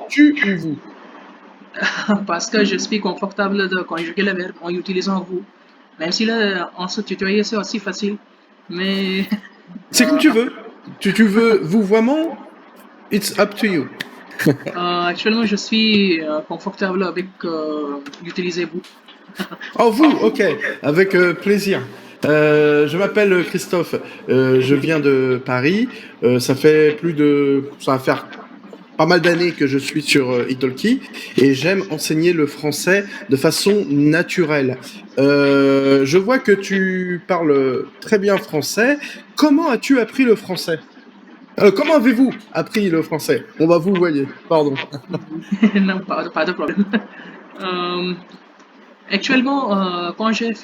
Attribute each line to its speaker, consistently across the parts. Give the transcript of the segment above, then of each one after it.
Speaker 1: Tu ou vous?
Speaker 2: Parce que je suis confortable de conjuguer le verbe en utilisant vous. Même si là, en se tutoyer, c'est aussi facile. Mais
Speaker 1: C'est comme tu veux. Tu veux vouvoiement? It's up to you.
Speaker 2: actuellement, je suis confortable avec utiliser vous.
Speaker 1: Oh, vous, ok, avec plaisir. Je m'appelle Christophe. Je viens de Paris. Ça va faire pas mal d'années que je suis sur Italki et j'aime enseigner le français de façon naturelle. Je vois que tu parles très bien français. Comment as-tu appris le français? Comment avez-vous appris le français? On va vous voyez, pardon.
Speaker 2: Non, pas de problème. Euh, actuellement, quand j'ai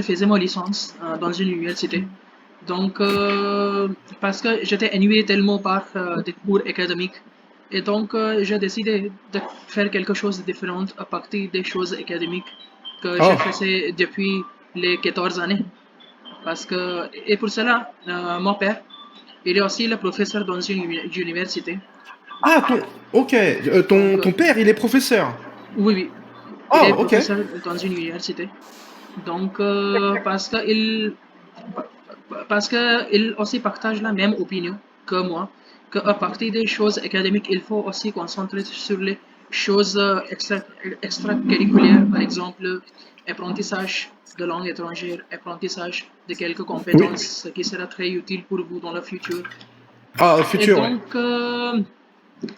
Speaker 2: faisais ma licence dans une université, donc parce que j'étais ennuyé tellement par des cours académiques, et donc j'ai décidé de faire quelque chose de différent à partir des choses académiques que je
Speaker 1: Oh,
Speaker 2: faisais depuis les 14 années. Parce que, et pour cela, mon père, il est aussi le professeur dans une université.
Speaker 1: ah, ok,
Speaker 2: Donc,
Speaker 1: ton père, il est professeur.
Speaker 2: oui, oui, il est
Speaker 1: Oh, ok.
Speaker 2: professeur dans une université. Donc, parce que il aussi partage la même opinion que moi, qu'à partir des choses académiques, il faut aussi concentrer sur les choses extracurriculaires, par exemple, apprentissage de langue étrangère, apprentissage de quelques
Speaker 1: Oui.
Speaker 2: compétences qui sera très utile pour vous dans le futur.
Speaker 1: Ah,
Speaker 2: Et
Speaker 1: futur, ouais.
Speaker 2: donc,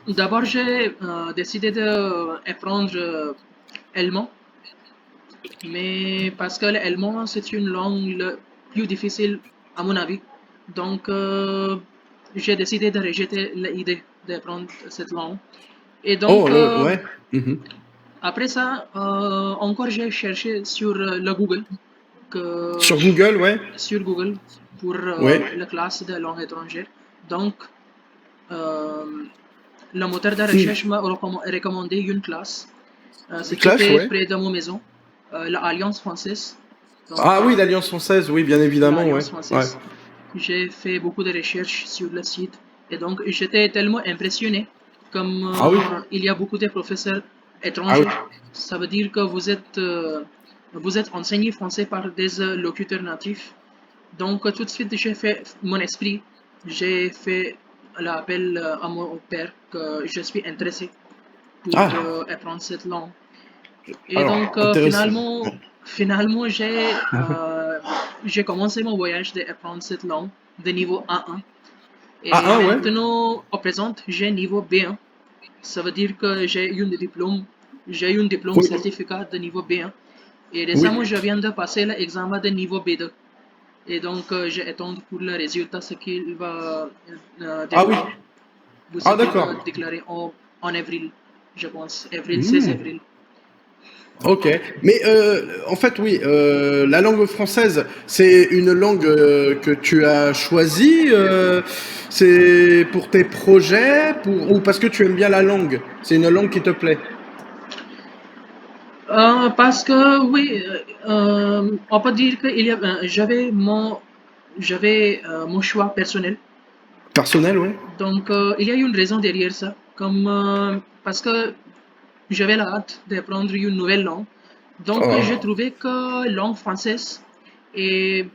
Speaker 2: d'abord, j'ai décidé d'apprendre allemand, mais parce que l'allemand, c'est une langue le plus difficile à mon avis. Donc, j'ai décidé de rejeter l'idée d'apprendre cette langue. Et
Speaker 1: Oh,
Speaker 2: donc,
Speaker 1: ouais. Mhm.
Speaker 2: après ça, encore j'ai cherché sur le Google, que,
Speaker 1: Sur Google, ouais.
Speaker 2: sur Google pour
Speaker 1: Ouais.
Speaker 2: la classe de langue étrangère. Donc, euh, le moteur de
Speaker 1: Une
Speaker 2: recherche m'a recommandé une classe, ce qui
Speaker 1: classe,
Speaker 2: était
Speaker 1: ouais.
Speaker 2: près de mon maison, l'Alliance française. Donc,
Speaker 1: Ah oui, l'Alliance française, oui, bien évidemment, ouais.
Speaker 2: l'Alliance
Speaker 1: Ouais.
Speaker 2: française. J'ai fait beaucoup de recherches sur le site et donc j'étais tellement impressionné comme
Speaker 1: Ah oui.
Speaker 2: il y a beaucoup de professeurs
Speaker 1: Ah oui.
Speaker 2: étrangers. Ça veut dire que vous êtes enseigné français par des locuteurs natifs. Donc tout de suite j'ai fait mon esprit, j'ai fait l'appel à mon père que je suis intéressé pour
Speaker 1: Ah,
Speaker 2: apprendre cette langue. Et
Speaker 1: alors,
Speaker 2: donc,
Speaker 1: intéressant.
Speaker 2: finalement j'ai commencé mon voyage d'apprendre cette langue de niveau A1. Et
Speaker 1: Ah, un, ouais.
Speaker 2: maintenant, au présent, j'ai niveau B1. Ça veut dire que j'ai un diplôme
Speaker 1: Oui,
Speaker 2: certificat de niveau B1. Et
Speaker 1: oui.
Speaker 2: récemment, je viens de passer l'examen de niveau B2. Et donc, j'attends pour le résultat ce qu'il va
Speaker 1: Ah oui.
Speaker 2: déclarer. Ou ce
Speaker 1: Ah
Speaker 2: qu'il
Speaker 1: d'accord.
Speaker 2: va déclarer en avril, je pense. Avril, 16
Speaker 1: Hmm.
Speaker 2: avril.
Speaker 1: Ok, mais en fait oui, la langue française, c'est une langue que tu as choisie, c'est pour tes projets, ou parce que tu aimes bien la langue, c'est une langue qui te plaît.
Speaker 2: Parce que oui, on peut dire que j'avais mon choix personnel.
Speaker 1: Personnel, ouais.
Speaker 2: Donc il y a une raison derrière ça, comme parce que j'avais la hâte d'apprendre une nouvelle langue. Donc j'ai
Speaker 1: Oh.
Speaker 2: trouvé que langue française et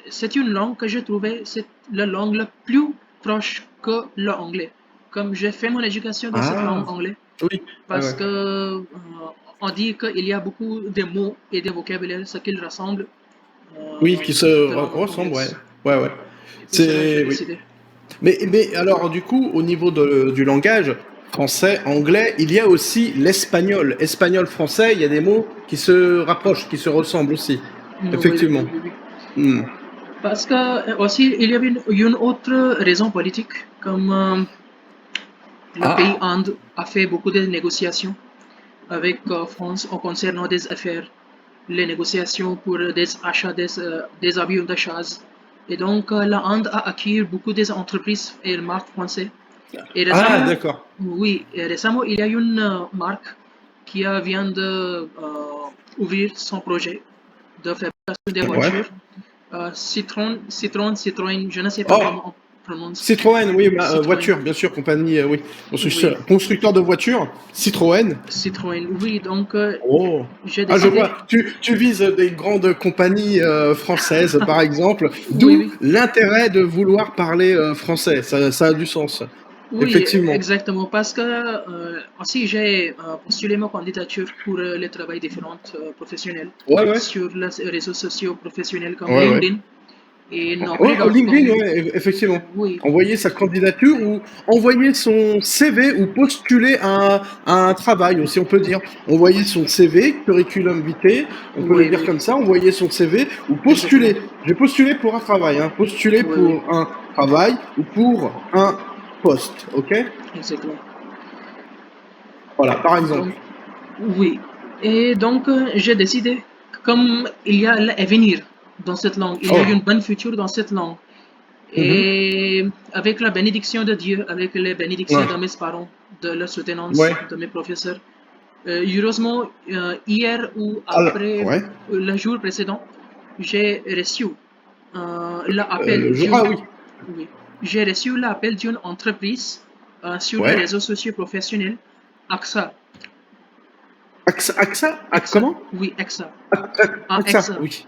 Speaker 2: c'est une langue que je trouvais c'est la langue la plus proche que l'anglais. Comme j'ai fait mon éducation dans cette langue
Speaker 1: Ah,
Speaker 2: anglaise,
Speaker 1: oui, ouais,
Speaker 2: parce
Speaker 1: ouais.
Speaker 2: que on dit qu'il y a beaucoup de mots et de vocabulaire, ce qu'ils rassemblent
Speaker 1: Oui, qui se
Speaker 2: dans cette langue
Speaker 1: ressemblent, ouais,
Speaker 2: anglaise.
Speaker 1: ouais, ouais.
Speaker 2: Et pour cela, j'ai
Speaker 1: C'est oui.
Speaker 2: décidé.
Speaker 1: Mais alors du coup, au niveau du langage français, anglais, il y a aussi l'espagnol, espagnol-français. Il y a des mots qui se rapprochent, qui se ressemblent aussi.
Speaker 2: Oui, oui,
Speaker 1: Effectivement.
Speaker 2: oui, oui, oui.
Speaker 1: Hmm.
Speaker 2: Parce que aussi, il y avait une autre raison politique, comme le pays
Speaker 1: Ah,
Speaker 2: Inde a fait beaucoup de négociations avec France en concernant des affaires, les négociations pour des achats des avions de chasse. Et donc, la Inde a acquis beaucoup des entreprises et marques françaises. Et
Speaker 1: ah,
Speaker 2: récemment,
Speaker 1: d'accord.
Speaker 2: oui, et récemment, il y a une marque qui vient de ouvrir son projet de fabrication des
Speaker 1: Ouais.
Speaker 2: voitures. Citroën, je ne sais pas
Speaker 1: Oh,
Speaker 2: comment. prononce.
Speaker 1: Citroën, oui,
Speaker 2: Citroën.
Speaker 1: voiture, bien sûr, compagnie, oui.
Speaker 2: Oui,
Speaker 1: Constructeur de voitures, Citroën.
Speaker 2: Citroën. Oui, donc
Speaker 1: Oh.
Speaker 2: j'ai
Speaker 1: Ah, je
Speaker 2: décidé.
Speaker 1: vois. Tu vises des grandes compagnies françaises, par exemple,
Speaker 2: Oui,
Speaker 1: d'où
Speaker 2: oui.
Speaker 1: l'intérêt de vouloir parler français. Ça a du sens.
Speaker 2: Oui,
Speaker 1: Effectivement.
Speaker 2: exactement. Parce que aussi j'ai postulé ma candidature pour les travails différents professionnels
Speaker 1: Ouais, ouais.
Speaker 2: sur les réseaux sociaux professionnels comme
Speaker 1: Ouais, ouais.
Speaker 2: LinkedIn et
Speaker 1: Ouais, LinkedIn,
Speaker 2: Naukri.com.
Speaker 1: ouais, effectivement.
Speaker 2: Oui,
Speaker 1: Envoyer sa candidature ou envoyer son CV ou postuler à un travail aussi, on peut dire. Envoyer son CV, curriculum vitae, on peut le
Speaker 2: oui,
Speaker 1: dire
Speaker 2: oui,
Speaker 1: comme ça, envoyer son CV ou
Speaker 2: exactement.
Speaker 1: postuler. J'ai postulé pour un travail, hein. Postuler
Speaker 2: Oui, oui,
Speaker 1: pour un travail ou pour un poste, ok?
Speaker 2: exactement.
Speaker 1: Voilà, par
Speaker 2: Donc,
Speaker 1: exemple.
Speaker 2: oui. Et donc, j'ai décidé, comme il y a l'avenir dans cette langue, il y a
Speaker 1: Oh.
Speaker 2: une bonne future dans cette langue.
Speaker 1: Mhm.
Speaker 2: Et avec la bénédiction de Dieu, avec les bénédictions
Speaker 1: Ouais.
Speaker 2: de mes parents, de la soutenance
Speaker 1: Ouais.
Speaker 2: de mes professeurs, heureusement, hier ou
Speaker 1: Alors,
Speaker 2: après,
Speaker 1: ouais.
Speaker 2: le jour précédent, j'ai reçu l'appel
Speaker 1: Ah
Speaker 2: d'une,
Speaker 1: oui.
Speaker 2: oui, j'ai reçu l'appel d'une entreprise sur les
Speaker 1: Ouais.
Speaker 2: réseaux sociaux professionnels, AXA, AXA,
Speaker 1: Comment?
Speaker 2: oui, AXA,
Speaker 1: AXA,
Speaker 2: AXA,
Speaker 1: oui.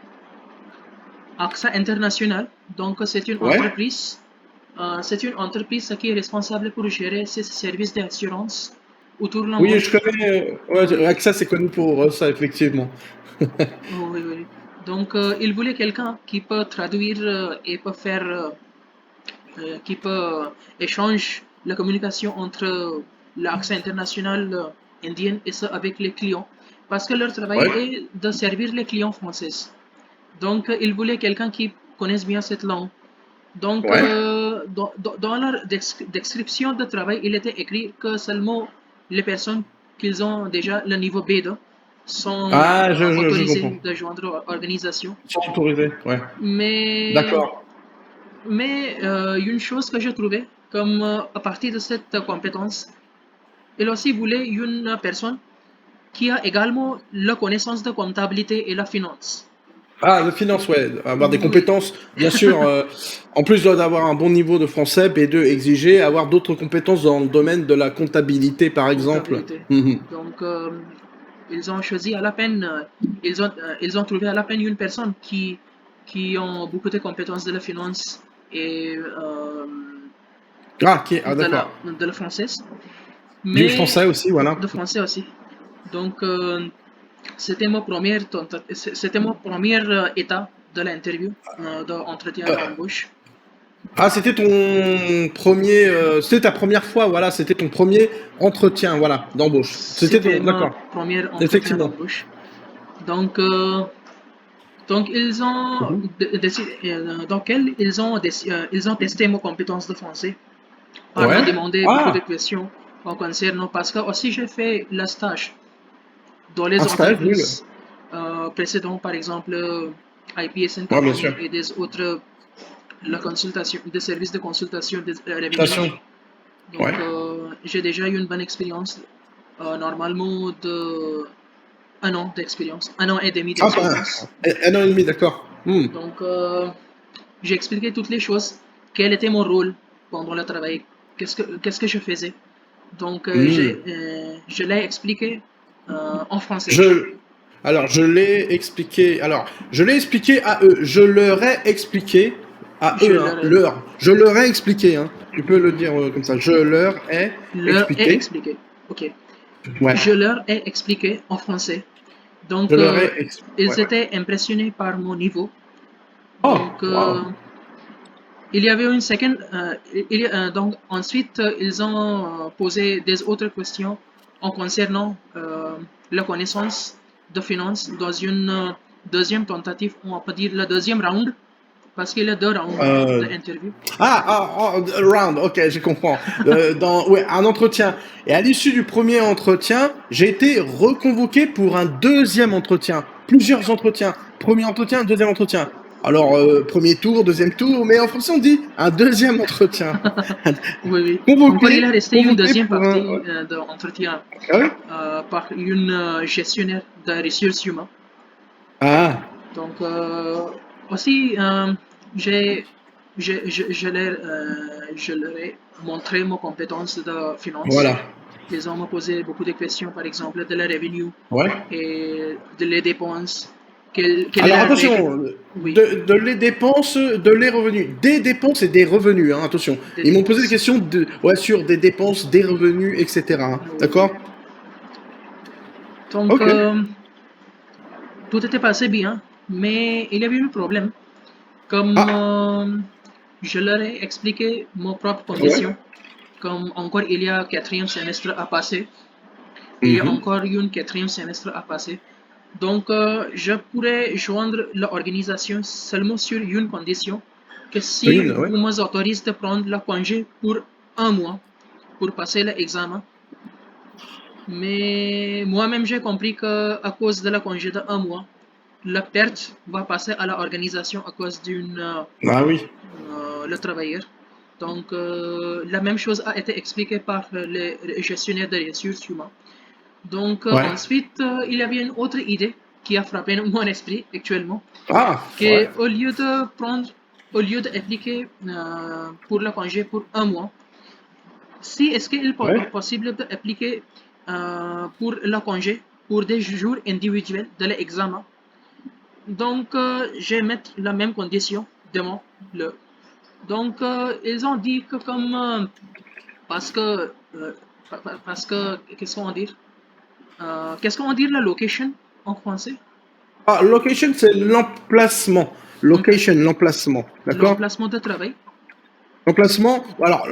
Speaker 2: AXA International. Donc,
Speaker 1: Ouais.
Speaker 2: c'est une entreprise qui est responsable pour gérer ses services d'assurance autour de
Speaker 1: Oui, je
Speaker 2: l'embauche.
Speaker 1: connais. Ouais,
Speaker 2: Oui,
Speaker 1: AXA, c'est connu pour ça, effectivement.
Speaker 2: oh, oui, oui. Donc, il voulait quelqu'un qui peut traduire et peut faire, qui peut échanger la communication entre l'AXA international indien et ça avec les clients. Parce que leur travail
Speaker 1: Ouais.
Speaker 2: est de servir les clients français. Donc, il voulait quelqu'un qui connaisse bien cette langue. Donc,
Speaker 1: Ouais.
Speaker 2: dans leur description de travail, il était écrit que seulement les personnes qui ont déjà le niveau B2 sont
Speaker 1: Ah, je comprends.
Speaker 2: autorisées de joindre l'organisation.
Speaker 1: Ils sont autorisés. Ouais.
Speaker 2: Mais,
Speaker 1: D'accord.
Speaker 2: une chose que j'ai trouvée, comme à partir de cette compétence, il aussi voulait une personne qui a également la connaissance de comptabilité et la finance.
Speaker 1: Ah, de finance, ouais. Avoir des
Speaker 2: Oui,
Speaker 1: compétences, bien sûr. En plus d'avoir un bon niveau de français, B2 exigé, avoir d'autres compétences dans le domaine de la comptabilité, par exemple.
Speaker 2: comptabilité.
Speaker 1: Mhm.
Speaker 2: Donc, ils ont choisi à la peine, ils ont trouvé à la peine une personne qui ont beaucoup de compétences de la finance et
Speaker 1: Ah, d'accord.
Speaker 2: de la française,
Speaker 1: Du
Speaker 2: mais
Speaker 1: français aussi, voilà.
Speaker 2: de français aussi. Donc, c'était mon premier état de l'interview, de l'entretien d'embauche.
Speaker 1: Ah, c'était ton premier, c'était ta première fois, voilà, c'était ton premier entretien, voilà, d'embauche. C'était
Speaker 2: C'était
Speaker 1: ton,
Speaker 2: mon
Speaker 1: d'accord,
Speaker 2: premier entretien
Speaker 1: effectivement.
Speaker 2: d'embauche. Donc, donc ils ont
Speaker 1: Mhm.
Speaker 2: décidé, ils ont testé mes compétences de français par me
Speaker 1: Ouais.
Speaker 2: demander beaucoup de
Speaker 1: Ah,
Speaker 2: questions en concernant parce que aussi j'ai fait le stage dans les
Speaker 1: un stage, oui.
Speaker 2: entreprises précédentes, par exemple IPSN
Speaker 1: Ouais, bien
Speaker 2: Company
Speaker 1: sûr.
Speaker 2: et des autres, la consultation, des services de consultation des revenus.
Speaker 1: Station.
Speaker 2: Donc,
Speaker 1: Ouais.
Speaker 2: j'ai déjà eu une bonne expérience, normalement de un an d'expérience, un an et demi
Speaker 1: Ah, bah,
Speaker 2: d'expérience.
Speaker 1: un an et demi, d'accord. Hmm.
Speaker 2: Donc, j'ai expliqué toutes les choses, quel était mon rôle pendant le travail, qu'est-ce que je faisais. Donc,
Speaker 1: Hmm.
Speaker 2: je l'ai expliqué en français.
Speaker 1: Je, je l'ai expliqué à eux. Je leur ai expliqué à
Speaker 2: Je
Speaker 1: eux, hein,
Speaker 2: leur,
Speaker 1: leur. Je leur ai expliqué, hein. Tu peux le dire comme ça. Je leur ai
Speaker 2: leur ai
Speaker 1: expliqué.
Speaker 2: expliqué. Ok.
Speaker 1: Ouais.
Speaker 2: Je leur ai expliqué en français.
Speaker 1: Je
Speaker 2: Donc,
Speaker 1: leur ai expliqué.
Speaker 2: ils
Speaker 1: Ouais.
Speaker 2: étaient impressionnés par mon niveau.
Speaker 1: Oh,
Speaker 2: Donc,
Speaker 1: wow.
Speaker 2: il y avait une seconde. Donc, ensuite, ils ont posé des autres questions en concernant la connaissance de finance dans une deuxième tentative, on peut dire le deuxième round, parce qu'il y a deux rounds
Speaker 1: Euh,
Speaker 2: d'interview.
Speaker 1: round, ok, je comprends. Ouais, un entretien. Et à l'issue du premier entretien, j'ai été reconvoqué pour un deuxième entretien. Plusieurs entretiens. Premier entretien, deuxième entretien. Alors, premier tour, deuxième tour, mais en français on dit un deuxième entretien.
Speaker 2: Oui, oui. Encore, il a
Speaker 1: Convoqué,
Speaker 2: resté une
Speaker 1: convoqué
Speaker 2: deuxième
Speaker 1: pour un.
Speaker 2: partie
Speaker 1: Ouais.
Speaker 2: d'entretien
Speaker 1: Ah oui.
Speaker 2: par une gestionnaire de ressources humaines.
Speaker 1: Ah,
Speaker 2: Donc, aussi, j'ai je leur ai montré mes compétences de finance.
Speaker 1: Voilà.
Speaker 2: Ils ont me posé beaucoup de questions, par exemple, de la revenue
Speaker 1: Ouais.
Speaker 2: et de les dépenses. Quelle est
Speaker 1: Alors
Speaker 2: la règle?
Speaker 1: attention,
Speaker 2: Oui,
Speaker 1: de les dépenses, de les revenus. Des dépenses et des revenus, hein, attention.
Speaker 2: des
Speaker 1: Ils m'ont posé des
Speaker 2: dépenses.
Speaker 1: questions ouais, sur des dépenses, des revenus, etc. Hein.
Speaker 2: Oui, oui.
Speaker 1: D'accord?
Speaker 2: Donc,
Speaker 1: Ok.
Speaker 2: tout était passé bien, mais il y avait eu un problème. Comme
Speaker 1: Ah,
Speaker 2: je leur ai expliqué mes propres conditions,
Speaker 1: ouais.
Speaker 2: comme encore il y a quatrième semestre à passer, il y a
Speaker 1: Mhm.
Speaker 2: encore une quatrième semestre à passer. Donc, je pourrais joindre l'organisation seulement sur une condition, que si
Speaker 1: Une, ouais.
Speaker 2: vous m'autorisez de prendre le congé pour un mois pour passer l'examen. Mais moi-même, j'ai compris que à cause de la congé de un mois, la perte va passer à l'organisation à cause d'une
Speaker 1: Ah oui.
Speaker 2: le travailleur. Donc, la même chose a été expliquée par les gestionnaires de ressources humaines. Donc,
Speaker 1: Ouais.
Speaker 2: ensuite, il y avait une autre idée qui a frappé mon esprit actuellement,
Speaker 1: Ah, ouais.
Speaker 2: que au lieu d'appliquer pour le congé pour un mois, si est-ce qu'il est
Speaker 1: Ouais.
Speaker 2: possible d'appliquer pour le congé pour des jours individuels de l'examen. Donc, je vais mettre la même condition devant le. Donc, ils ont dit que comme parce que parce que qu'est-ce qu'on dit la location en français?
Speaker 1: Ah, location, c'est l'emplacement.
Speaker 2: L'emplacement,
Speaker 1: Location, l'emplacement. D'accord?
Speaker 2: l'emplacement de travail.
Speaker 1: L'emplacement, alors,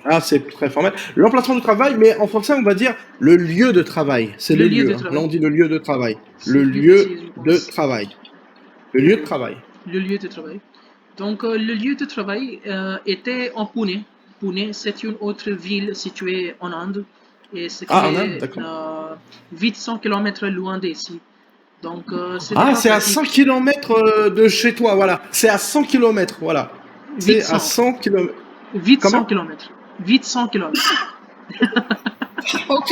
Speaker 1: là, c'est très formel. L'emplacement du travail, mais en français, on va dire le lieu de travail. C'est
Speaker 2: Le
Speaker 1: le
Speaker 2: lieu de
Speaker 1: lieu. Hein. Là,
Speaker 2: travail.
Speaker 1: on dit le lieu de travail. Le
Speaker 2: C'est plus
Speaker 1: lieu
Speaker 2: précis, je
Speaker 1: de
Speaker 2: pense.
Speaker 1: travail. Le lieu de travail.
Speaker 2: Le lieu de travail. Donc, le lieu de travail était en Pune. Pune, c'est une autre ville située en Inde et ce qui
Speaker 1: Ah, en Inde,
Speaker 2: est
Speaker 1: d'accord.
Speaker 2: 800 km loin d'ici. Donc, c'était
Speaker 1: Ah,
Speaker 2: pas
Speaker 1: c'est à 100
Speaker 2: pratique.
Speaker 1: kilomètres de chez toi, voilà. C'est à 100 kilomètres, voilà. C'est à
Speaker 2: 800,
Speaker 1: 100 kilomètres.
Speaker 2: 800
Speaker 1: Comment?
Speaker 2: km. 800 km.
Speaker 1: Ok.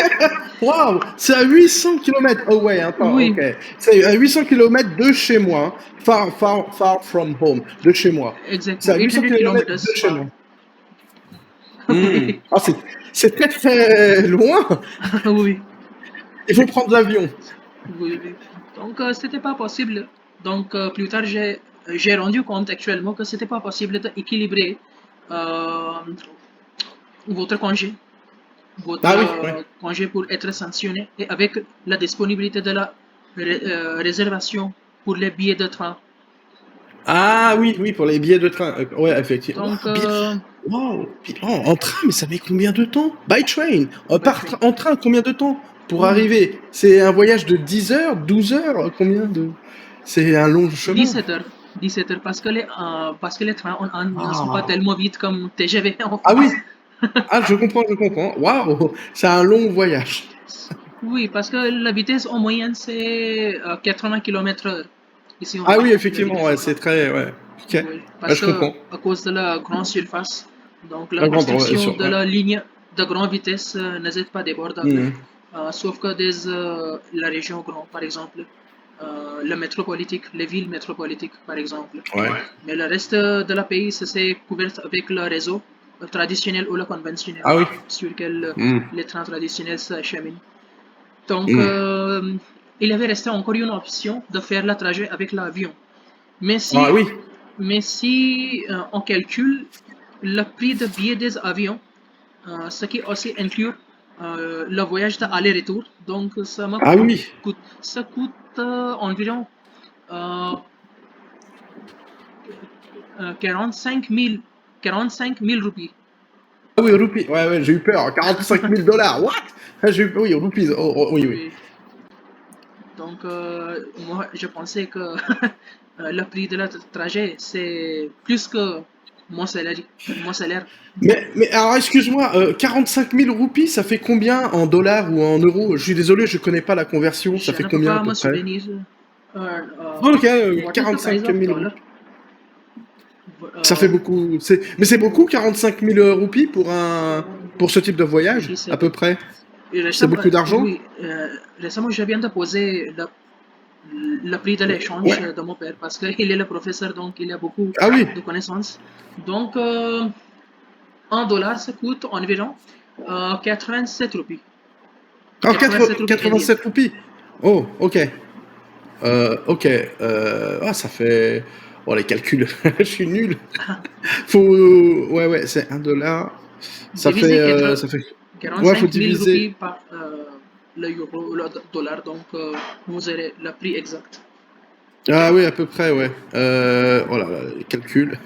Speaker 1: Waouh, c'est à 800 kilomètres. Oh ouais, attends,
Speaker 2: Oui,
Speaker 1: ok. C'est à 800 kilomètres de chez moi. Far, far, far from home. De chez moi. C'est
Speaker 2: exactement.
Speaker 1: à 800
Speaker 2: 800
Speaker 1: kilomètres de
Speaker 2: km
Speaker 1: chez
Speaker 2: par.
Speaker 1: moi. Hmm. Ah, c'est très très loin.
Speaker 2: Oui,
Speaker 1: Il faut prendre l'avion.
Speaker 2: oui, oui. Donc, c'était pas possible. Donc, plus tard, j'ai rendu compte actuellement que c'était pas possible d'équilibrer euh, votre congé, votre
Speaker 1: Ah oui, ouais.
Speaker 2: congé pour être sanctionné et avec la disponibilité de la réservation pour les billets de train.
Speaker 1: Ah oui, oui, pour les billets de train. Ouais, effectivement.
Speaker 2: Donc,
Speaker 1: Waouh, en train, mais ça met combien de temps? By train.
Speaker 2: by train.
Speaker 1: En train, combien de temps pour
Speaker 2: Oui,
Speaker 1: arriver? C'est un voyage de 10 heures, 12 heures? Combien de... C'est un long chemin.
Speaker 2: 17 heures. 17 heures parce que les trains en Inde ne sont pas
Speaker 1: Ah.
Speaker 2: tellement vite comme TGV en
Speaker 1: Ah oui.
Speaker 2: France.
Speaker 1: Ah, je comprends, je comprends. Waouh, c'est un long voyage.
Speaker 2: Oui, parce que la vitesse en moyenne c'est 80 km/h ici en
Speaker 1: Ah
Speaker 2: Inde,
Speaker 1: oui,
Speaker 2: la
Speaker 1: effectivement,
Speaker 2: vitesse de
Speaker 1: ouais,
Speaker 2: train.
Speaker 1: c'est très, ouais. Ok.
Speaker 2: Oui,
Speaker 1: Ouais,
Speaker 2: parce
Speaker 1: je
Speaker 2: que
Speaker 1: comprends.
Speaker 2: à cause de la grande surface, donc la
Speaker 1: La grande, ouais,
Speaker 2: construction de
Speaker 1: ouais.
Speaker 2: la ligne de grande vitesse n'est pas débordable,
Speaker 1: Mhm.
Speaker 2: sauf que la région grande, par exemple, la métropolitique, les villes métropolitiques, par exemple.
Speaker 1: Ouais.
Speaker 2: Mais le reste de la pays, c'est couvert avec le réseau traditionnel ou le conventionnel,
Speaker 1: Ah oui.
Speaker 2: sur lequel
Speaker 1: Mhm.
Speaker 2: les trains traditionnels s'acheminent. Donc,
Speaker 1: Mhm.
Speaker 2: il avait resté encore une option de faire le trajet avec l'avion. Mais
Speaker 1: Ah
Speaker 2: si,
Speaker 1: oui.
Speaker 2: mais si on calcule le prix de billet des avions, ce qui aussi inclut le voyage d'aller-retour, donc
Speaker 1: Ah oui.
Speaker 2: ça coûte environ euh, 45 000, 45 000 roupies.
Speaker 1: Ah oui, roupies. Ouais, ouais, j'ai eu peur. 45 000 $. What? Ah, j'ai eu... Oui, roupies. Oh, oh, oui, oui.
Speaker 2: Oui. Donc, moi, je pensais que le prix de la trajet, c'est plus que mon salaire. Mon salaire.
Speaker 1: Mais alors, excuse-moi, 45 000 roupies, ça fait combien en dollars ou en euros? Je suis désolé, je connais pas la conversion. Ça
Speaker 2: Je
Speaker 1: fait
Speaker 2: ne peux
Speaker 1: combien à
Speaker 2: pas
Speaker 1: peu
Speaker 2: me
Speaker 1: près?
Speaker 2: souvenir.
Speaker 1: Ok,
Speaker 2: What is the price
Speaker 1: 45
Speaker 2: of
Speaker 1: 000
Speaker 2: dollar?
Speaker 1: roupies. Ça fait
Speaker 2: Uh,
Speaker 1: beaucoup. Mais c'est beaucoup, 45 000 roupies pour pour ce type de voyage,
Speaker 2: 37.
Speaker 1: à peu près.
Speaker 2: Et
Speaker 1: C'est
Speaker 2: récemment,
Speaker 1: beaucoup d'argent?
Speaker 2: oui, récemment, je viens de poser le prix de l'échange
Speaker 1: Ouais.
Speaker 2: de mon père parce qu'il est le professeur, donc il a beaucoup
Speaker 1: Ah oui.
Speaker 2: de connaissances. Donc, un dollar, ça coûte environ 87 roupies.
Speaker 1: Ah,
Speaker 2: 87 roupies indiennes.
Speaker 1: 87 roupies. Oh, ok. Ok. Ah, ça fait. Oh, les calculs. Je suis nul. Faut. Ouais, ouais, c'est 1 dollar. Ça fait.
Speaker 2: Divisé
Speaker 1: Ça fait. Ouais, faut
Speaker 2: 45 000
Speaker 1: diviser.
Speaker 2: roupies par le euro, le dollar, donc vous aurez le prix exact.
Speaker 1: Ah oui, à peu près, ouais. Oh là là, les calculs.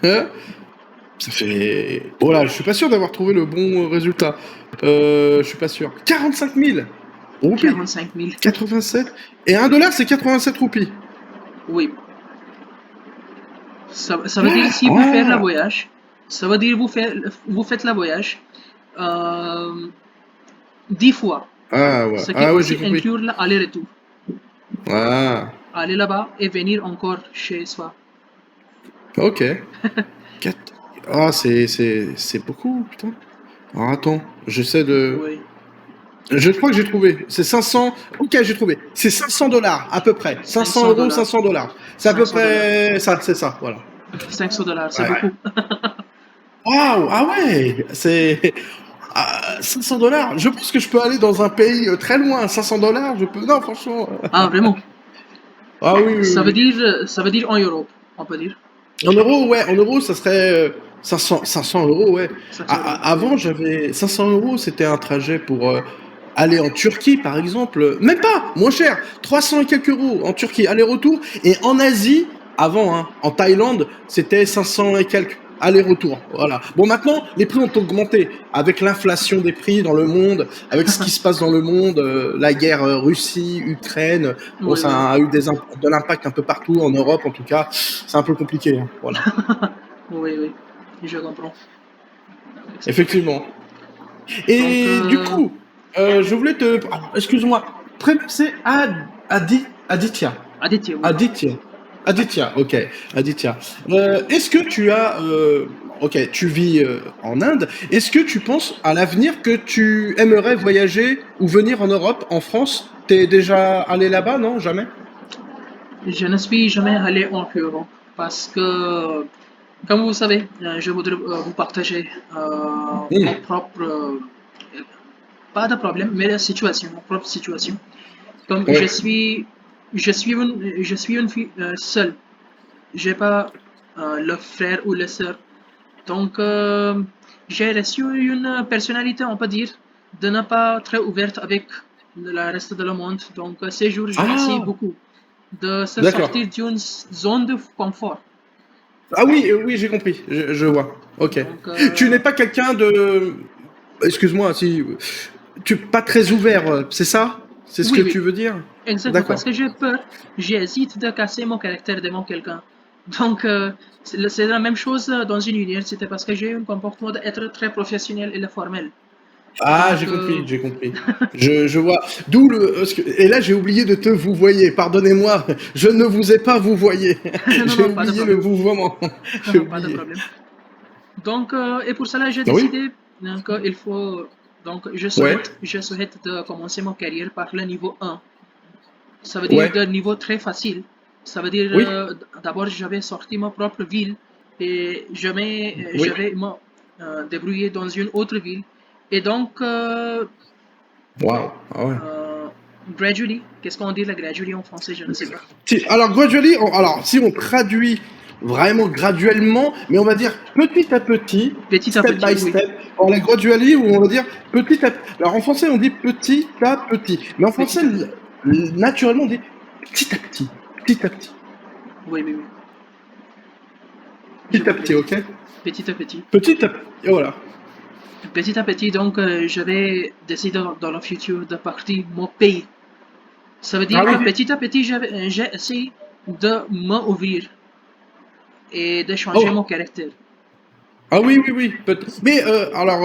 Speaker 1: Ça fait. Oh là, je suis pas sûr d'avoir trouvé le bon résultat. Je suis pas sûr. 45 000 roupies.
Speaker 2: 45 000.
Speaker 1: 87. Et 1 dollar, c'est 87 roupies.
Speaker 2: Oui. Ça veut dire si vous faites le
Speaker 1: Ah,
Speaker 2: voyage, ça veut dire vous faites le voyage euh, 10 fois,
Speaker 1: ah ouais,
Speaker 2: ce qui
Speaker 1: ah ouais, j'ai
Speaker 2: aussi
Speaker 1: compris.
Speaker 2: inclut l'aller-retour.
Speaker 1: Ah,
Speaker 2: Aller là-bas et venir encore chez soi.
Speaker 1: ok. 4. Ah, c'est beaucoup, putain. Alors attends, j'essaie de.
Speaker 2: Oui,
Speaker 1: Je crois que j'ai trouvé. C'est 500. Ok, j'ai trouvé. C'est 500 dollars, à peu près. 500
Speaker 2: 500
Speaker 1: euros,
Speaker 2: dollars.
Speaker 1: 500 dollars. C'est à peu
Speaker 2: 500 dollars.
Speaker 1: près ça, c'est ça, voilà.
Speaker 2: 500 dollars, c'est
Speaker 1: Ouais.
Speaker 2: beaucoup.
Speaker 1: Waouh, ah ouais, c'est. 500 dollars. Je pense que je peux aller dans un pays très loin. 500 dollars, je peux. Non, franchement.
Speaker 2: Ah, vraiment?
Speaker 1: Ah oui, oui, oui.
Speaker 2: Ça veut dire en Europe, on peut dire.
Speaker 1: En euros, ouais, en euros, ça serait 500 euros, ouais.
Speaker 2: 500 euros, oui.
Speaker 1: Avant, j'avais 500 euros, c'était un trajet pour aller en Turquie, par exemple. Même pas, moins cher, 300 et quelques euros en Turquie, aller-retour. Et en Asie, avant, hein, en Thaïlande, c'était 500 et quelques. Aller-retour, voilà. Bon, maintenant, les prix ont augmenté avec l'inflation des prix dans le monde, avec ce qui se passe dans le monde, la guerre Russie-Ukraine. Bon,
Speaker 2: Oui, oui.
Speaker 1: ça a eu de l'impact un peu partout en Europe, en tout cas. C'est un peu compliqué, hein, voilà.
Speaker 2: Oui, oui. Je comprends.
Speaker 1: Effectivement.
Speaker 2: Donc,
Speaker 1: Et du coup, je voulais te. Excuse-moi. Prénom, c'est Aditya.
Speaker 2: Aditya, oui.
Speaker 1: Aditya. Aditya, ok. Aditya. Est-ce que tu as. Ok, tu vis en Inde. Est-ce que tu penses à l'avenir que tu aimerais voyager ou venir en Europe, en France? T'es déjà allé là-bas, non? Jamais?
Speaker 2: Je ne suis jamais allé en Europe parce que, comme vous savez, je voudrais vous partager mon
Speaker 1: Hmm,
Speaker 2: propre, pas de problème, mais la situation, mon propre situation. Comme
Speaker 1: ouais.
Speaker 2: je suis une fille seule. J'ai pas le frère ou la sœur. Donc, j'ai reçu une personnalité, on peut dire, de ne pas très ouverte avec le reste de le monde. Donc, ces jours, je essaie
Speaker 1: Ah,
Speaker 2: beaucoup de se
Speaker 1: d'accord.
Speaker 2: sortir d'une zone de confort.
Speaker 1: Ah oui, oui, j'ai compris. Je vois. Ok.
Speaker 2: Donc,
Speaker 1: Tu n'es pas quelqu'un de. Excuse-moi, si. Tu pas très ouvert, c'est ça? C'est ce
Speaker 2: oui,
Speaker 1: que
Speaker 2: oui,
Speaker 1: tu veux dire?
Speaker 2: exactement, parce
Speaker 1: D'accord.
Speaker 2: que j'ai peur, j'hésite de casser mon caractère devant quelqu'un. Donc, c'est la même chose dans une université, parce que j'ai un comportement d'être très professionnel et formel.
Speaker 1: Ah,
Speaker 2: Donc,
Speaker 1: j'ai compris, j'ai compris. Je vois. D'où le. Et là, j'ai oublié de te vous voyer. Pardonnez-moi, je ne vous ai pas vous voyé.
Speaker 2: non,
Speaker 1: J'ai
Speaker 2: non, pas de
Speaker 1: oublié le
Speaker 2: problème.
Speaker 1: vouvoiement.
Speaker 2: Non,
Speaker 1: J'ai
Speaker 2: non, pas de
Speaker 1: oublié.
Speaker 2: problème. Donc, et pour cela, j'ai
Speaker 1: Ah oui?
Speaker 2: décidé qu'il faut. Donc,
Speaker 1: Ouais.
Speaker 2: je souhaite de commencer mon carrière par le niveau 1. Ça veut dire
Speaker 1: Ouais.
Speaker 2: de niveau très facile. Ça veut dire,
Speaker 1: Oui.
Speaker 2: d'abord, j'avais sorti ma propre ville et je
Speaker 1: Oui.
Speaker 2: vais me débrouiller dans une autre ville. Et donc,
Speaker 1: Waouh. Ah ouais.
Speaker 2: euh, gradually, qu'est-ce qu'on dit la gradually en français, je ne sais pas.
Speaker 1: Alors, gradually, alors, si on traduit vraiment graduellement, mais on va dire petit à petit,
Speaker 2: Petit à
Speaker 1: step
Speaker 2: petit,
Speaker 1: by
Speaker 2: oui.
Speaker 1: step. Alors, la gradually, ou on va dire petit à petit. Alors, en français, on dit petit à petit. Mais en français,
Speaker 2: Petit à petit.
Speaker 1: naturellement, on dit petit à petit. Petit à petit.
Speaker 2: Oui, oui, oui. Je
Speaker 1: Petit à
Speaker 2: compris.
Speaker 1: petit, ok?
Speaker 2: Petit à petit.
Speaker 1: Petit à petit. Et voilà.
Speaker 2: Petit à petit, donc, je vais décider dans le futur de partir mon pays. Ça veut
Speaker 1: Ah
Speaker 2: dire que
Speaker 1: oui?
Speaker 2: petit à petit, j'ai essayé de m'ouvrir et de changer mon
Speaker 1: Oh.
Speaker 2: caractère.
Speaker 1: Ah oui, oui, oui. Mais alors,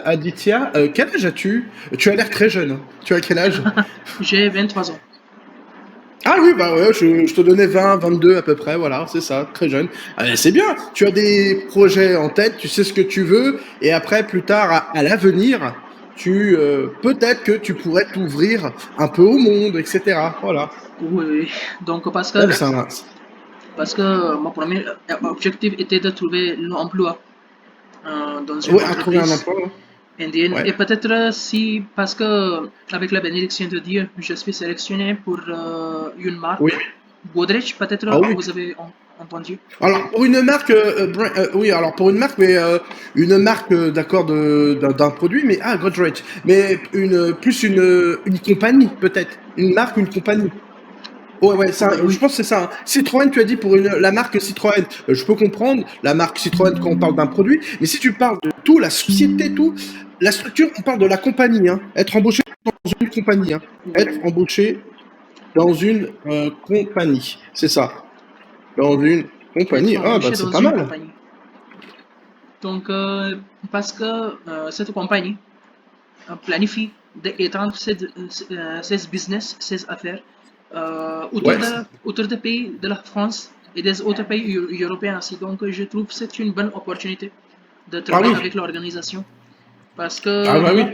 Speaker 1: Aditya, quel âge as-tu? Tu as l'air très jeune, hein. Tu as quel âge?
Speaker 2: J'ai 23 ans.
Speaker 1: Ah oui, bah ouais, je te donnais 20, 22 à peu près, voilà, c'est ça, très jeune. C'est bien, tu as des projets en tête, tu sais ce que tu veux, et après, plus tard, à l'avenir, peut-être que tu pourrais t'ouvrir un peu au monde, etc. Voilà.
Speaker 2: Oui, donc
Speaker 1: Ouais, mais
Speaker 2: parce que mon premier objectif était de trouver l'emploi dans une
Speaker 1: ouais, à trouver un
Speaker 2: entreprise
Speaker 1: emploi. Ouais.
Speaker 2: indienne.
Speaker 1: Ouais.
Speaker 2: Et peut-être si, parce que avec la bénédiction de Dieu, je suis sélectionné pour une
Speaker 1: Oui.
Speaker 2: marque, Godrej, peut-être
Speaker 1: Ah oui.
Speaker 2: vous avez entendu.
Speaker 1: Alors pour une marque, oui, alors pour une marque, mais une marque, d'accord, d'un produit, mais Godrej, mais une compagnie peut-être, une marque, une compagnie. Ouais, ouais, ça,
Speaker 2: Oui,
Speaker 1: je
Speaker 2: oui.
Speaker 1: pense que c'est ça, hein. Citroën, tu as dit pour la marque Citroën. Je peux comprendre la marque Citroën quand on parle d'un produit, mais si tu parles de tout, la société, tout, la structure, on parle de la compagnie, hein. Être embauché dans une compagnie, hein.
Speaker 2: Oui,
Speaker 1: Être embauché dans une compagnie, c'est ça. Dans une
Speaker 2: être
Speaker 1: compagnie, ah bah
Speaker 2: embauché
Speaker 1: c'est
Speaker 2: dans
Speaker 1: pas
Speaker 2: une
Speaker 1: mal.
Speaker 2: compagnie. Donc, parce que cette compagnie planifie d'étendre ses business, ses affaires
Speaker 1: Ouais.
Speaker 2: autour des pays de la France et des autres pays européens aussi. Donc, je trouve que c'est une bonne opportunité de
Speaker 1: Ah
Speaker 2: travailler
Speaker 1: oui.
Speaker 2: avec l'organisation parce
Speaker 1: Ah
Speaker 2: que
Speaker 1: bah oui.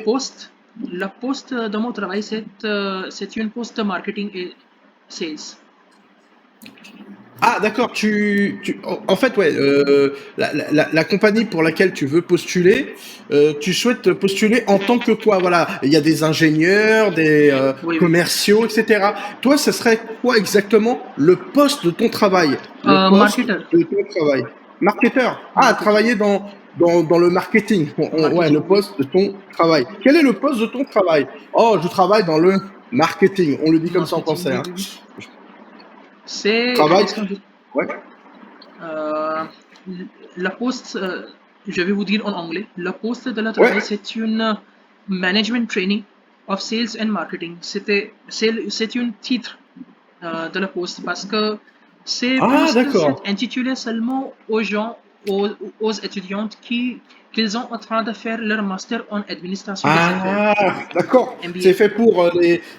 Speaker 2: la poste de mon travail, c'est une poste de marketing et sales.
Speaker 1: Ah d'accord, en fait, ouais, la compagnie pour laquelle tu veux postuler, tu souhaites postuler en tant que quoi? Voilà, il y a des ingénieurs, des
Speaker 2: Oui, oui.
Speaker 1: commerciaux, etc. Toi, ce serait quoi exactement le poste de ton travail? Le poste
Speaker 2: Marketer,
Speaker 1: de ton travail. Marketeur. Ah,
Speaker 2: marketing,
Speaker 1: travailler dans le marketing. Ouais,
Speaker 2: marketing,
Speaker 1: le
Speaker 2: oui.
Speaker 1: poste de ton travail. Quel est le poste de ton travail? Oh, je travaille dans le marketing. On le dit comme ça en
Speaker 2: Marketing,
Speaker 1: français,
Speaker 2: oui,
Speaker 1: hein.
Speaker 2: oui, oui. C'est,
Speaker 1: Travail.
Speaker 2: qu'est-ce qu'on dit?
Speaker 1: Ouais.
Speaker 2: Euh, la poste, je vais vous dire en anglais, la poste de la
Speaker 1: Ouais.
Speaker 2: travail, c'est une management training of sales and marketing. C'est un titre de la poste parce que ces
Speaker 1: Ah,
Speaker 2: postes sont
Speaker 1: d'accord.
Speaker 2: intitulés seulement aux gens, aux, aux étudiantes qui sont en train de faire leur master en administration des affaires,
Speaker 1: Ah, d'accord. C'est fait
Speaker 2: MBA.
Speaker 1: pour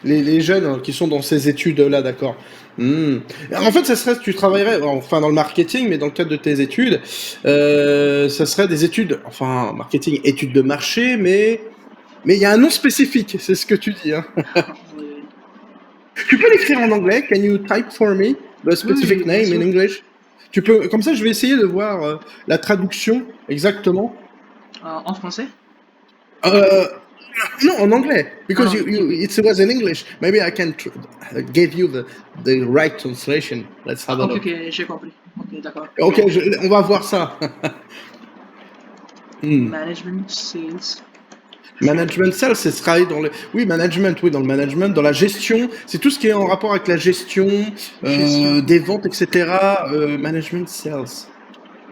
Speaker 1: les jeunes qui sont dans ces études-là, d'accord. Hmm. En fait, ça serait, tu travaillerais, enfin, dans le marketing, mais dans le cadre de tes études, ça serait des études, enfin, marketing, études de marché, mais il y a un nom spécifique, c'est ce que tu dis, hein.
Speaker 2: Oui,
Speaker 1: Tu peux l'écrire en anglais? Can you type for me the
Speaker 2: oui, oui,
Speaker 1: specific
Speaker 2: bien
Speaker 1: name in
Speaker 2: sûr.
Speaker 1: English? Tu peux, comme ça, je vais essayer de voir la traduction exactement.
Speaker 2: En français?
Speaker 1: Euh, No, en anglais.
Speaker 2: Ah
Speaker 1: Because
Speaker 2: non, ok, ok.
Speaker 1: it was in English. Maybe I can give you the right translation. Let's have
Speaker 2: Ah,
Speaker 1: a
Speaker 2: ok,
Speaker 1: look.
Speaker 2: ok, j'ai compris. Ok, d'accord.
Speaker 1: Ok, on va voir ça. Hmm.
Speaker 2: Management, sales, training.
Speaker 1: Management sales, c'est travailler dans le. Oui, management, oui, dans le management, dans la gestion. C'est tout ce qui est en rapport avec la gestion
Speaker 2: Gestion.
Speaker 1: des ventes, etc. Management sales.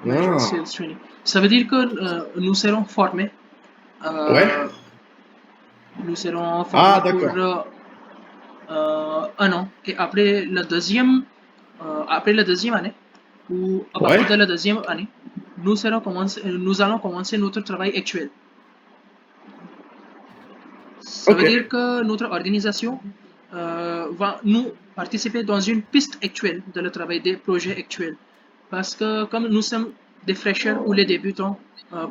Speaker 2: Management,
Speaker 1: Ah.
Speaker 2: sales, training. Ça veut dire que nous serons formés.
Speaker 1: Ouais.
Speaker 2: euh, nous serons
Speaker 1: Ah,
Speaker 2: formés pour
Speaker 1: d'accord.
Speaker 2: 1 an. Et après la deuxième année, ou à
Speaker 1: Ouais.
Speaker 2: partir de la deuxième année, nous allons commencer notre travail actuel. Ça
Speaker 1: Ok.
Speaker 2: veut dire que notre organisation va nous participer dans une piste actuelle de le travail des projets actuels. Parce que comme nous sommes des fraîcheurs ou les débutants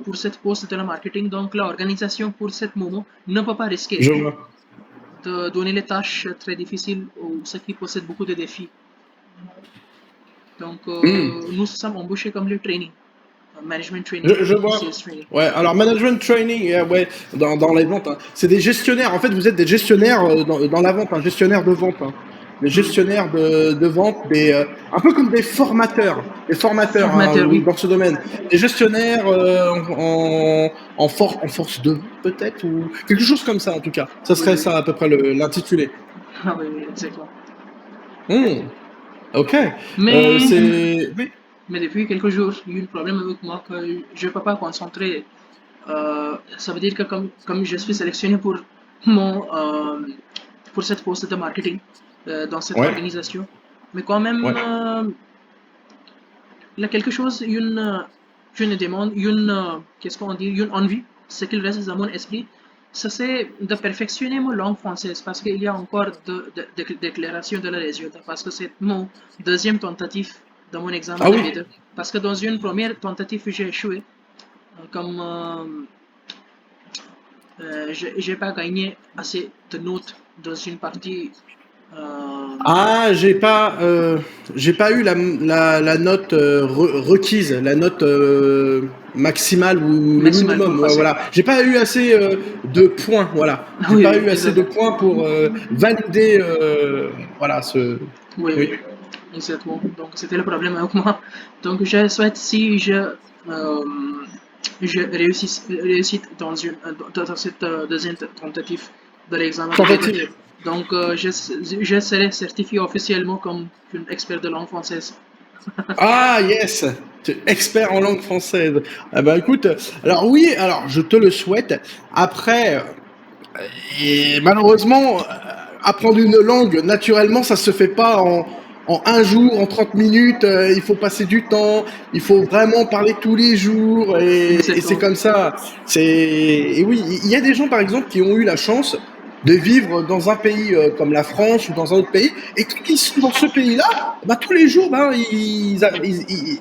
Speaker 2: pour cette poste de la marketing, donc l'organisation pour ce moment ne peut pas risquer
Speaker 1: Je vois.
Speaker 2: de donner les tâches très difficiles ou ce qui possède beaucoup de défis. Donc
Speaker 1: Hmm.
Speaker 2: nous sommes embauchés comme le training, management training
Speaker 1: Je
Speaker 2: et
Speaker 1: vois.
Speaker 2: sales training.
Speaker 1: Ouais, alors management training, ouais, dans les ventes, hein. C'est des gestionnaires. En fait, vous êtes des gestionnaires dans la vente, un gestionnaire de vente, hein. Des
Speaker 2: Hmm.
Speaker 1: gestionnaires de vente, un peu comme des formateurs hein,
Speaker 2: Formateur, oui.
Speaker 1: dans ce domaine. Des gestionnaires en force de vente peut-être, ou quelque chose comme ça en tout cas. Ça
Speaker 2: Oui,
Speaker 1: serait
Speaker 2: oui.
Speaker 1: ça à peu près l'intitulé.
Speaker 2: Ah, oui, oui, exactement.
Speaker 1: Hmm, ok.
Speaker 2: Mais
Speaker 1: Oui.
Speaker 2: Mais depuis quelques jours, il y a eu un problème avec moi que je ne peux pas concentrer. Ça veut dire que comme je suis sélectionné pour cette poste de marketing dans cette
Speaker 1: Ouais.
Speaker 2: organisation, mais quand
Speaker 1: Ouais.
Speaker 2: même, il y a quelque chose, une demande, qu'est-ce qu'on dit, une envie, ce qu'il reste dans mon esprit, ça c'est de perfectionner ma langue française parce qu'il y a encore de déclarations de la résultat, parce que c'est mon deuxième tentative de mon examen
Speaker 1: Ah
Speaker 2: de
Speaker 1: oui.
Speaker 2: B2. Parce que dans une première tentative, j'ai échoué. Comme j'ai pas gagné assez de notes dans une partie. euh,
Speaker 1: Ah, j'ai pas eu la note requise, la note maximale ou le
Speaker 2: Maximale pour
Speaker 1: minimum. Ouais,
Speaker 2: passer.
Speaker 1: voilà. J'ai pas eu assez de points. Voilà. J'ai
Speaker 2: Oui,
Speaker 1: pas
Speaker 2: oui,
Speaker 1: eu assez de
Speaker 2: exactement.
Speaker 1: points pour valider. Voilà ce.
Speaker 2: Oui, oui,
Speaker 1: Oui.
Speaker 2: exactement. Donc, c'était le problème avec moi. Donc, je souhaite si je réussis dans cette deuxième tentative de l'examen de B2.
Speaker 1: Tentative.
Speaker 2: Donc, je serai certifié officiellement comme une expert de langue française.
Speaker 1: Ah yes, tu es expert en langue française. Ah bah écoute, alors oui, alors je te le souhaite. Après, et malheureusement, apprendre une langue, naturellement, ça se fait pas en un jour, en 30 minutes. Il faut passer du temps, il faut vraiment parler tous les jours, et c'est
Speaker 2: Exactement.
Speaker 1: comme ça. Et oui, il y a des gens, par exemple, qui ont eu la chance de vivre dans un pays comme la France ou dans un autre pays, et quand ils sont dans ce pays-là, bah, tous les jours, bah,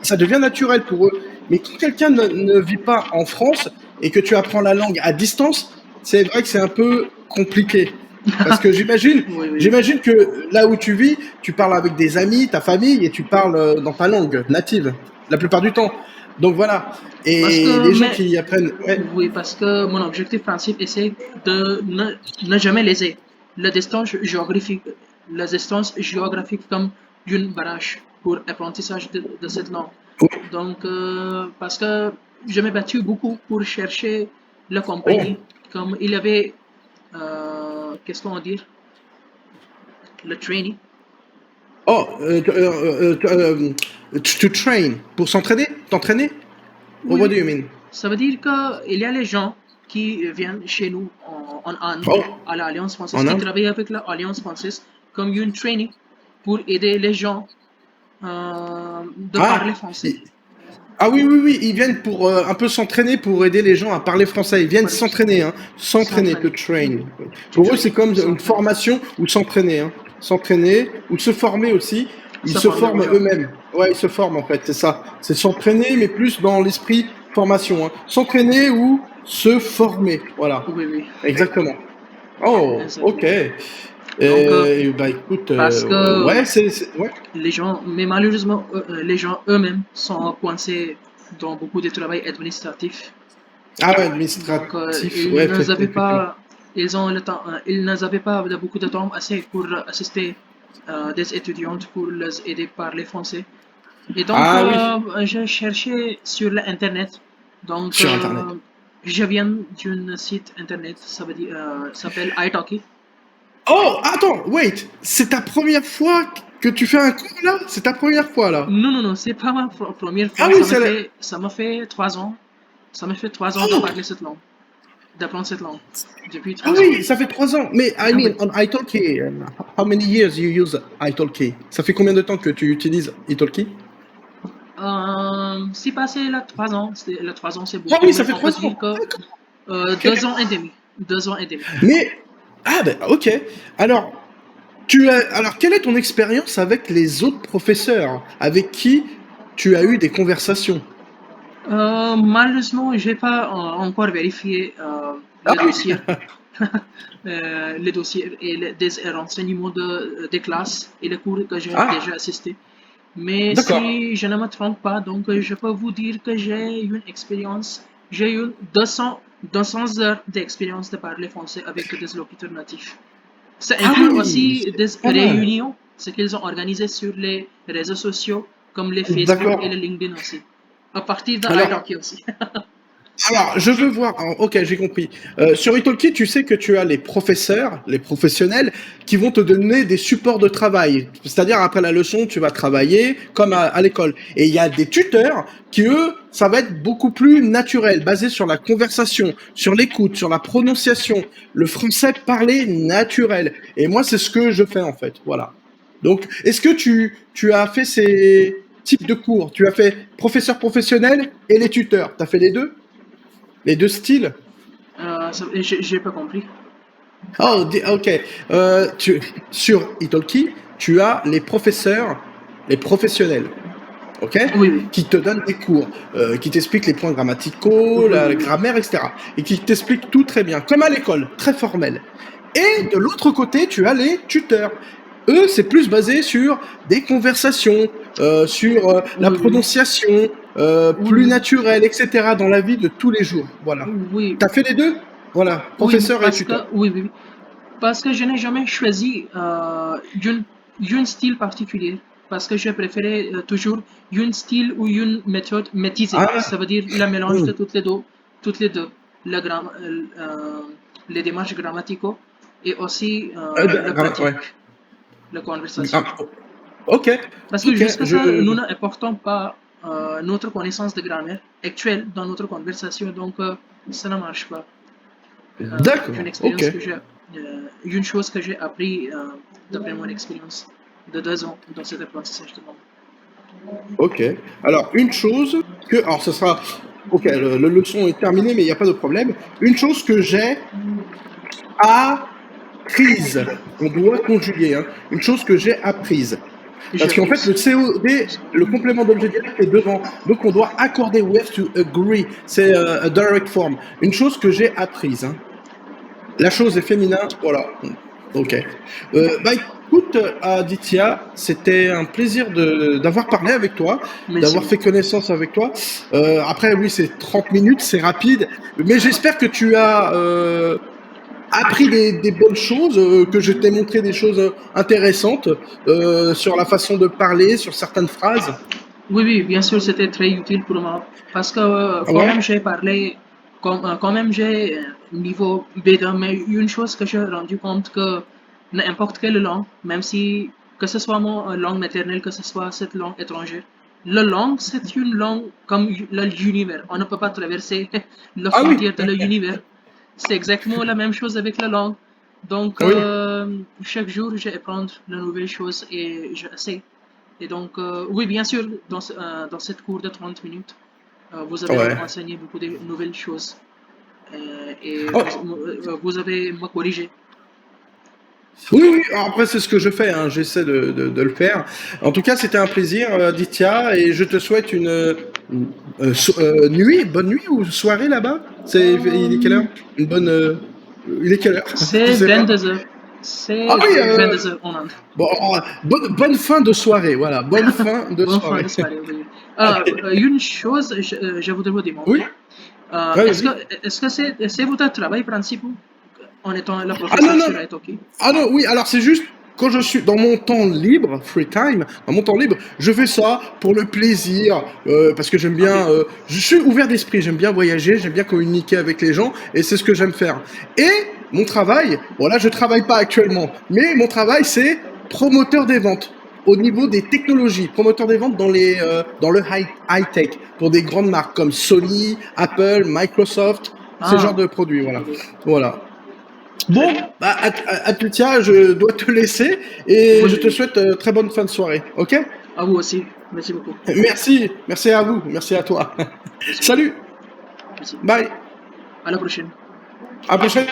Speaker 1: ça devient naturel pour eux. Mais quand quelqu'un ne vit pas en France et que tu apprends la langue à distance, c'est vrai que c'est un peu compliqué. Parce que
Speaker 2: Oui, oui.
Speaker 1: j'imagine que là où tu vis, tu parles avec des amis, ta famille, et tu parles dans ta langue native, la plupart du temps. Donc voilà.
Speaker 2: Parce
Speaker 1: Et
Speaker 2: que,
Speaker 1: les gens
Speaker 2: mais,
Speaker 1: qui apprennent, ouais.
Speaker 2: oui, parce que mon objectif principal c'est de ne jamais léser la distance géographique, la distance géographique comme d'une barrage pour l'apprentissage de cette langue. Donc, parce que je m'ai battu beaucoup pour chercher la
Speaker 1: Oh,
Speaker 2: compagnie, comme il y avait, qu'est-ce qu'on va dire, le training.
Speaker 1: oh, to train, pour s'entraîner, t'entraîner? Or
Speaker 2: Oui,
Speaker 1: what
Speaker 2: oui.
Speaker 1: do you mean?
Speaker 2: Ça veut dire qu'il y a les gens qui viennent chez nous en Inde,
Speaker 1: Oh,
Speaker 2: à l'Alliance française,
Speaker 1: en
Speaker 2: qui
Speaker 1: Inde?
Speaker 2: travaillent avec l'Alliance française comme une training pour aider les gens de parler
Speaker 1: Ah,
Speaker 2: français.
Speaker 1: ah oui, oui, oui, ils viennent pour un peu s'entraîner pour aider les gens à parler français. Ils viennent
Speaker 2: Parler
Speaker 1: s'entraîner, hein. S'entraîner, to
Speaker 2: s'entraîner.
Speaker 1: train.
Speaker 2: To
Speaker 1: Pour eux,
Speaker 2: train,
Speaker 1: c'est comme une
Speaker 2: s'entraîner.
Speaker 1: formation ou s'entraîner, hein. S'entraîner ou se former aussi. Ils
Speaker 2: Se
Speaker 1: se
Speaker 2: former, oui.
Speaker 1: forment eux-mêmes. Ouais, ils se forment en fait, c'est ça. C'est s'entraîner, mais plus dans l'esprit formation, hein. S'entraîner ou se former. Voilà,
Speaker 2: Oui, oui,
Speaker 1: exactement. Oh, ok.
Speaker 2: exactement. Donc,
Speaker 1: Bah écoute,
Speaker 2: parce que
Speaker 1: ouais, ouais.
Speaker 2: les gens, mais malheureusement, les gens eux-mêmes sont coincés dans beaucoup de travail administratif.
Speaker 1: Ah ouais,
Speaker 2: Donc,
Speaker 1: administratif,
Speaker 2: ils
Speaker 1: ouais,
Speaker 2: n'avaient
Speaker 1: effectivement.
Speaker 2: pas, ils ont le temps, ils n'avaient pas beaucoup de temps assez pour assister des étudiantes pour les aider à parler français. Et donc,
Speaker 1: Ah oui,
Speaker 2: j'ai cherché sur l'internet. Donc,
Speaker 1: sur Internet.
Speaker 2: je viens d'un site internet, ça veut dire, s'appelle italki.
Speaker 1: Oh, attends, wait, c'est ta première fois que tu fais un cours là? C'est ta première fois là?
Speaker 2: Non, non, non, c'est pas ma première
Speaker 1: Ah
Speaker 2: fois.
Speaker 1: oui, c'est la...
Speaker 2: Ça m'a fait 3 ans. Ça m'a fait 3 ans de
Speaker 1: Oh,
Speaker 2: parler cette langue, d'apprendre cette langue. Depuis
Speaker 1: ah
Speaker 2: 3 ans.
Speaker 1: oui, ça fait 3 ans. Mais I
Speaker 2: Ah oui.
Speaker 1: mean, on Italki, how many years you use Italki? Ça fait combien de temps que tu utilises Italki?
Speaker 2: Si passé là 3 ans, le 3 ans c'est
Speaker 1: Ah
Speaker 2: beaucoup,
Speaker 1: oui,
Speaker 2: mais
Speaker 1: ça fait
Speaker 2: on peut
Speaker 1: 3
Speaker 2: dire
Speaker 1: ans.
Speaker 2: que
Speaker 1: D'accord.
Speaker 2: 2 ans
Speaker 1: Ok.
Speaker 2: et demi. 2 ans et demi.
Speaker 1: Mais, ah ben, ok. Alors, alors, quelle est ton expérience avec les autres professeurs avec qui tu as eu des conversations?
Speaker 2: Malheureusement, j'ai pas encore vérifié
Speaker 1: Ah
Speaker 2: le
Speaker 1: oui?
Speaker 2: dossier, les dossiers et des renseignements des classes et les cours que j'ai déjà
Speaker 1: Ah,
Speaker 2: assisté. Mais
Speaker 1: d'accord.
Speaker 2: si je ne me trompe pas, donc je peux vous dire que j'ai eu 200 heures d'expérience de parler français avec des locuteurs natifs. Ça
Speaker 1: Ah
Speaker 2: inclut
Speaker 1: oui,
Speaker 2: aussi
Speaker 1: c'est
Speaker 2: des
Speaker 1: pas mal.
Speaker 2: réunions, ce qu'ils ont organisé sur les réseaux sociaux, comme les Facebook et
Speaker 1: D'accord.
Speaker 2: les LinkedIn aussi. À partir de
Speaker 1: Alors,
Speaker 2: italki aussi.
Speaker 1: alors, je veux voir. Ok, j'ai compris. Sur Italki, tu sais que tu as les professeurs, les professionnels, qui vont te donner des supports de travail. C'est-à-dire, après la leçon, tu vas travailler comme à l'école. Et il y a des tuteurs qui, eux, ça va être beaucoup plus naturel, basé sur la conversation, sur l'écoute, sur la prononciation, le français parlé naturel. Et moi, c'est ce que je fais, en fait. Voilà. Donc, est-ce que tu as fait ces types de cours? Tu as fait professeur professionnel et les tuteurs. Tu as fait les deux? Les deux styles?
Speaker 2: J'ai pas compris.
Speaker 1: Oh, ok. Sur Italki, tu as les professeurs, les professionnels. ok?
Speaker 2: Oui, oui.
Speaker 1: Qui te donne des cours, qui t'explique les points grammaticaux,
Speaker 2: Oui,
Speaker 1: la
Speaker 2: oui, oui.
Speaker 1: grammaire, etc. Et qui t'explique tout très bien, comme à l'école, très formel. Et de l'autre côté, tu as les tuteurs. Eux, c'est plus basé sur des conversations, sur la
Speaker 2: Oui, oui.
Speaker 1: prononciation,
Speaker 2: Oui,
Speaker 1: plus
Speaker 2: oui.
Speaker 1: naturelle, etc. dans la vie de tous les jours. Voilà.
Speaker 2: Oui,
Speaker 1: T'as fait les deux? Voilà,
Speaker 2: oui,
Speaker 1: professeur et
Speaker 2: parce que,
Speaker 1: tuteur.
Speaker 2: oui, oui, oui. Parce que je n'ai jamais choisi une style particulier. Parce que je préférais toujours une style ou une méthode maîtrisée. Ça
Speaker 1: Ah,
Speaker 2: veut dire le mélange de
Speaker 1: hum,
Speaker 2: toutes les deux. La les démarches grammaticaux et aussi la pratique,
Speaker 1: ouais.
Speaker 2: la conversation.
Speaker 1: Ok,
Speaker 2: Parce que
Speaker 1: ok,
Speaker 2: jusqu'à ça, nous n'apportons pas notre connaissance de grammaire actuelle dans notre conversation, donc ça ne marche pas. Une
Speaker 1: d'accord, ok,
Speaker 2: expérience que une chose que j'ai appris d'après mon expérience de 2 ans dans cet apprentissage de langue.
Speaker 1: ok. Alors, une chose alors ce sera, ok, le leçon est terminé, mais il n'y a pas de problème. Une chose que j'ai apprise, on doit conjuguer, hein. Une chose que j'ai apprise.
Speaker 2: J'ai
Speaker 1: Parce qu'en fait,
Speaker 2: appris.
Speaker 1: le COD, le complément d'objet direct est devant. Donc, on doit accorder, we have to agree. C'est a direct form. Une chose que j'ai apprise, hein. La chose est féminin, voilà. Ok. Bah écoute, Aditya, c'était un plaisir d'avoir parlé avec toi,
Speaker 2: Merci
Speaker 1: d'avoir fait
Speaker 2: beaucoup.
Speaker 1: connaissance avec toi. Après, oui, c'est 30 minutes, c'est rapide, mais j'espère que tu as appris des bonnes choses, que je t'ai montré des choses intéressantes sur la façon de parler, sur certaines phrases.
Speaker 2: Oui, oui, bien sûr, c'était très utile pour moi. Parce que quand
Speaker 1: Ouais.
Speaker 2: même j'ai parlé, quand même j'ai niveau B2, mais une chose que j'ai rendu compte que n'importe quelle langue, même si que ce soit mon langue maternelle, que ce soit cette langue étrangère, la langue, c'est une langue comme l'univers. On ne peut pas traverser la
Speaker 1: Ah oui.
Speaker 2: frontière de l'univers. C'est exactement la même chose avec la langue. Donc,
Speaker 1: Oui.
Speaker 2: chaque jour, j'apprends de nouvelles choses et j'essaie. Et donc, oui, bien sûr, dans cette cours de 30 minutes, vous avez
Speaker 1: Ouais.
Speaker 2: enseigné beaucoup de nouvelles choses et
Speaker 1: Oh,
Speaker 2: vous avez me corrigé.
Speaker 1: oui, oui, alors après c'est ce que je fais, hein, j'essaie de le faire. En tout cas, c'était un plaisir, Aditya, et je te souhaite nuit, bonne nuit ou soirée là-bas. Il est quelle
Speaker 2: Euh,
Speaker 1: heure? Une bonne, il est quelle heure? Je
Speaker 2: c'est
Speaker 1: sais pas.
Speaker 2: 22 heures.
Speaker 1: Ah
Speaker 2: C'est
Speaker 1: oui,
Speaker 2: 22 heures en Inde.
Speaker 1: bon, bonne fin de soirée, voilà, bonne fin de
Speaker 2: Bonne fin
Speaker 1: soirée.
Speaker 2: de soirée. Oui.
Speaker 1: Allez.
Speaker 2: Une chose, je voudrais vous
Speaker 1: Oui,
Speaker 2: demander,
Speaker 1: ouais,
Speaker 2: est-ce que
Speaker 1: vas-y.
Speaker 2: est-ce que c'est votre travail principal en étant le
Speaker 1: Ah non,
Speaker 2: professeur
Speaker 1: non,
Speaker 2: sur Italki?
Speaker 1: ah non, oui, alors c'est juste quand je suis dans mon temps libre, free time, dans mon temps libre, je fais ça pour le plaisir, parce que j'aime
Speaker 2: Ok.
Speaker 1: bien, je suis ouvert d'esprit, j'aime bien voyager, j'aime bien communiquer avec les gens, et c'est ce que j'aime faire. Et mon travail, voilà, je travaille pas actuellement, mais mon travail c'est promoteur des ventes au niveau des technologies, promoteur des ventes dans le high tech pour des grandes marques comme Sony, Apple, Microsoft, ce genre
Speaker 2: Ah,
Speaker 1: de produits, voilà,
Speaker 2: ok.
Speaker 1: voilà.
Speaker 2: Très
Speaker 1: Bon,
Speaker 2: bien.
Speaker 1: bah, Atletia, je dois te laisser et
Speaker 2: Oui,
Speaker 1: je
Speaker 2: oui,
Speaker 1: te
Speaker 2: oui.
Speaker 1: souhaite très bonne fin de soirée. Ok?
Speaker 2: À vous aussi. Merci beaucoup.
Speaker 1: Merci, merci à vous, merci à toi.
Speaker 2: Merci beaucoup.
Speaker 1: Salut,
Speaker 2: Merci.
Speaker 1: bye,
Speaker 2: À la prochaine.
Speaker 1: à la prochaine.